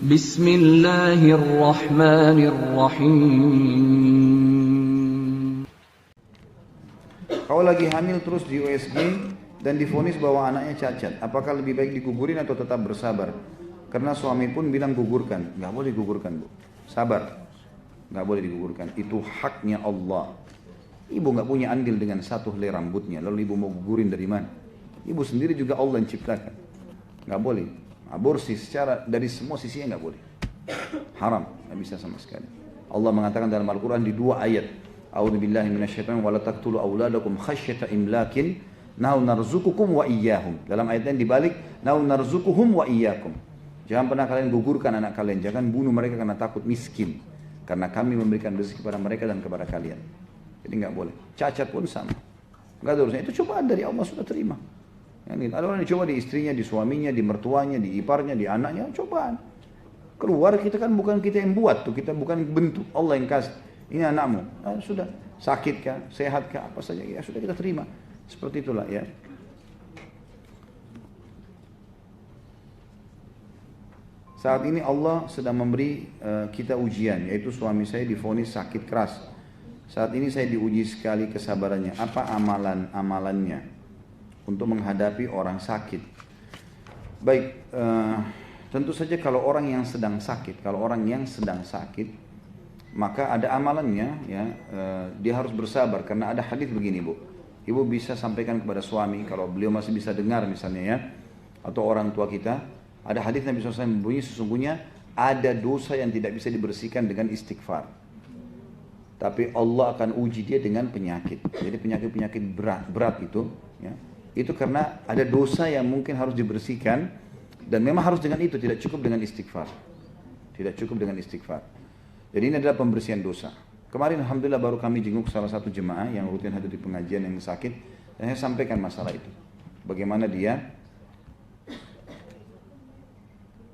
Bismillahirrahmanirrahim. Kau lagi hamil terus di USG dan divonis bahwa anaknya cacat, apakah lebih baik digugurin atau tetap bersabar? Karena suami pun bilang gugurkan. Nggak boleh digugurkan, Bu. Sabar. Nggak boleh digugurkan. Itu haknya Allah. Ibu nggak punya andil dengan satu helai rambutnya, lalu ibu mau gugurin dari mana? Ibu sendiri juga Allah yang ciptakan. Nggak boleh. Aborsi secara dari semua sisinya nggak boleh. Haram, nggak bisa sama sekali. Allah mengatakan dalam Al-Quran di dua ayat. A'udzubillahi minasyaitonir wa la taqtulu auladakum khasyata imlakin nahnu narzuqukum wa iyyahum. Dalam ayat yang dibalik nahnu narzuquhum wa iyyakum. Jangan pernah kalian gugurkan anak kalian, jangan bunuh mereka karena takut miskin. Karena kami memberikan rezeki kepada mereka dan kepada kalian. Jadi nggak boleh. Cacat pun sama. Nggak ada urusan. Itu cobaan dari Allah sudah terima. Ada orang yang coba di istrinya, di suaminya, di mertuanya, di iparnya, di anaknya, cobaan. Keluar kita kan bukan kita yang buat tuh, kita bukan bentuk, Allah yang kasih. Ini anakmu, sudah sakit kah, sehat kah, apa saja, ya sudah kita terima. Seperti itulah ya. Saat ini Allah sedang memberi kita ujian, yaitu suami saya divonis sakit keras. Saat ini saya diuji sekali kesabarannya. Apa amalan-amalannya untuk menghadapi orang sakit? Baik, tentu saja kalau orang yang sedang sakit, maka ada amalannya, ya. Dia harus bersabar karena ada hadis begini, Bu. Ibu bisa sampaikan kepada suami kalau beliau masih bisa dengar misalnya ya, atau orang tua kita. Ada hadis Nabi SAW membunyi sesungguhnya ada dosa yang tidak bisa dibersihkan dengan istighfar. Tapi Allah akan uji dia dengan penyakit. Jadi penyakit-penyakit berat itu, ya, itu karena ada dosa yang mungkin harus dibersihkan dan memang harus dengan itu, tidak cukup dengan istighfar. Tidak cukup dengan istighfar. Jadi ini adalah pembersihan dosa. Kemarin Alhamdulillah baru kami jenguk salah satu jemaah yang rutin hadir di pengajian yang sakit. Dan saya sampaikan masalah itu. Bagaimana dia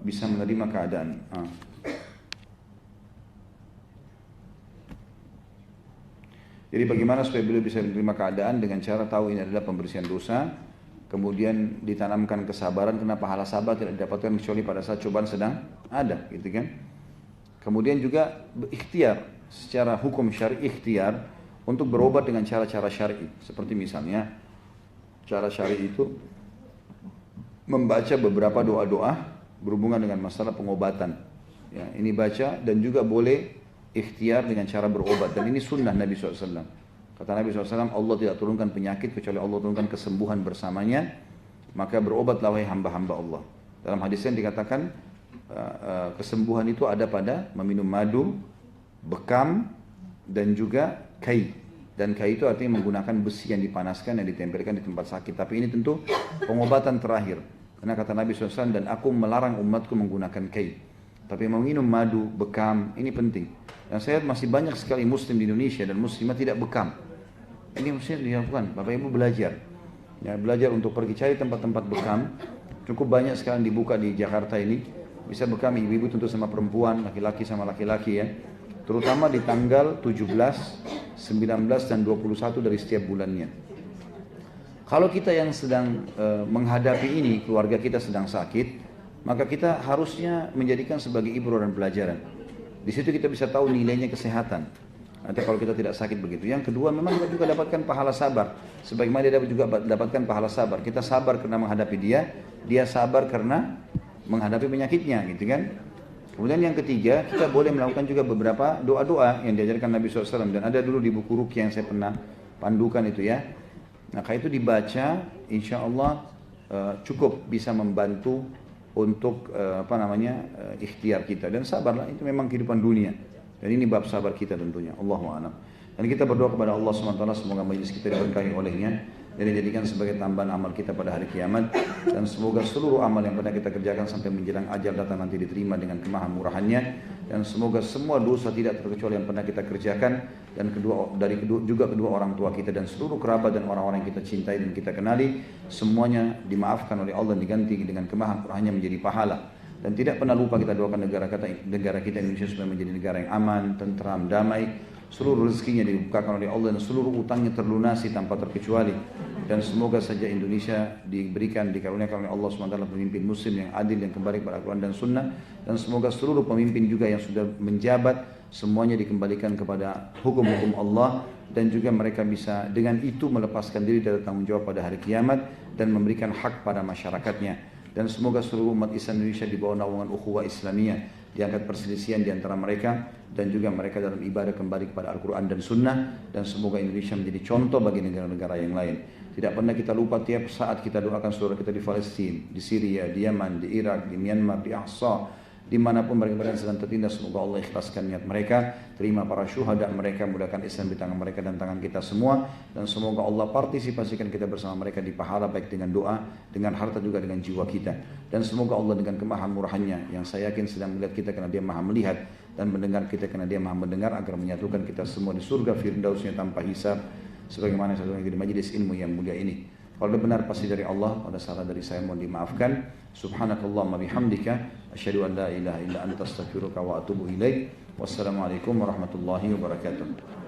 bisa menerima keadaan. Jadi bagaimana supaya beliau bisa menerima keadaan dengan cara tahu ini adalah pembersihan dosa. Kemudian ditanamkan kesabaran karena pahala sabar tidak didapatkan kecuali pada saat cobaan sedang ada, gitu kan. Kemudian juga ikhtiar, secara hukum syar'i ikhtiar untuk berobat dengan cara-cara syar'i. Seperti misalnya, cara syar'i itu membaca beberapa doa-doa berhubungan dengan masalah pengobatan. Ya, ini baca dan juga boleh ikhtiar dengan cara berobat. Dan ini sunnah Nabi SAW. Kata Nabi SAW, Allah tidak turunkan penyakit kecuali Allah turunkan kesembuhan bersamanya. Maka berobatlah wahai hamba-hamba Allah. Dalam hadis yang dikatakan, kesembuhan itu ada pada meminum madu, bekam, dan juga kai. Dan kai itu artinya menggunakan besi yang dipanaskan dan ditempelkan di tempat sakit. Tapi ini tentu pengobatan terakhir. Karena kata Nabi SAW, dan aku melarang umatku menggunakan kai. Tapi meminum madu, bekam, ini penting. Dan saya masih banyak sekali muslim di Indonesia dan muslimah tidak bekam. Ini mesti dilakukan, Bapak Ibu belajar. Ya, belajar untuk pergi cari tempat-tempat bekam. Cukup banyak sekarang dibuka di Jakarta ini. Bisa bekam ibu-ibu tentu sama perempuan, laki-laki sama laki-laki ya. Terutama di tanggal 17, 19, dan 21 dari setiap bulannya. Kalau kita yang sedang menghadapi ini, keluarga kita sedang sakit, maka kita harusnya menjadikan sebagai ibrah dan pelajaran. Di situ kita bisa tahu nilainya kesehatan. Nanti kalau kita tidak sakit begitu. Yang kedua, memang kita juga dapatkan pahala sabar. Sebagaimana dia juga dapatkan pahala sabar. Kita sabar karena menghadapi dia, dia sabar karena menghadapi penyakitnya, gitu kan? Kemudian yang ketiga, kita boleh melakukan juga beberapa doa-doa yang diajarkan Nabi SAW. Dan ada dulu di buku Ruqyah yang saya pernah pandukan itu ya. Nah, kalau itu dibaca, insya Allah cukup bisa membantu untuk ikhtiar kita. Dan sabarlah, itu memang kehidupan dunia. Dan ini bab sabar kita tentunya. Allahu a'lam. Dan kita berdoa kepada Allah SWT, semoga majlis kita diberkahi olehnya dan dijadikan sebagai tambahan amal kita pada hari kiamat. Dan semoga seluruh amal yang pernah kita kerjakan sampai menjelang ajal datang nanti diterima dengan kemahamurahannya. Dan semoga semua dosa tidak terkecuali yang pernah kita kerjakan. Dan juga kedua orang tua kita dan seluruh kerabat dan orang-orang yang kita cintai dan kita kenali, semuanya dimaafkan oleh Allah, diganti dengan kemahamurahannya menjadi pahala. Dan tidak pernah lupa kita doakan negara kita Indonesia supaya menjadi negara yang aman, tentram, damai. Seluruh rezekinya dibukakan oleh Allah dan seluruh utangnya terlunasi tanpa terkecuali. Dan semoga saja Indonesia dikaruniakan oleh Allah SWT pemimpin muslim yang adil, yang kembali kepada Al-Quran dan Sunnah. Dan semoga seluruh pemimpin juga yang sudah menjabat semuanya dikembalikan kepada hukum-hukum Allah. Dan juga mereka bisa dengan itu melepaskan diri dari tanggung jawab pada hari kiamat dan memberikan hak pada masyarakatnya. Dan semoga seluruh umat Islam Indonesia di bawah naungan ukhuwah Islamiyah, diangkat perselisihan di antara mereka, dan juga mereka dalam ibadah kembali kepada Al-Quran dan Sunnah. Dan semoga Indonesia menjadi contoh bagi negara-negara yang lain. Tidak pernah kita lupa tiap saat kita doakan saudara kita di Palestina, di Syria, di Yaman, di Irak, di Myanmar, di Ahsa, dimanapun mereka berada sedang tertindas. Semoga Allah ikhlaskan niat mereka, terima para syuhada mereka, mudahkan Islam di tangan mereka dan tangan kita semua. Dan semoga Allah partisipasikan kita bersama mereka di pahala, baik dengan doa, dengan harta, juga dengan jiwa kita. Dan semoga Allah dengan kemahamurahannya, yang saya yakin sedang melihat kita karena dia maha melihat, dan mendengar kita karena dia maha mendengar, agar menyatukan kita semua di surga firdausnya tanpa hisab, sebagaimana satu lagi di majlis ilmu yang mulia ini. Kalau benar pasti dari Allah, pada salah dari saya mohon dimaafkan. Subhanakallahumma bihamdika asyhadu an la ilaha illa anta astaghfiruka wa atubu ilaik. Wassalamualaikum warahmatullahi wabarakatuh.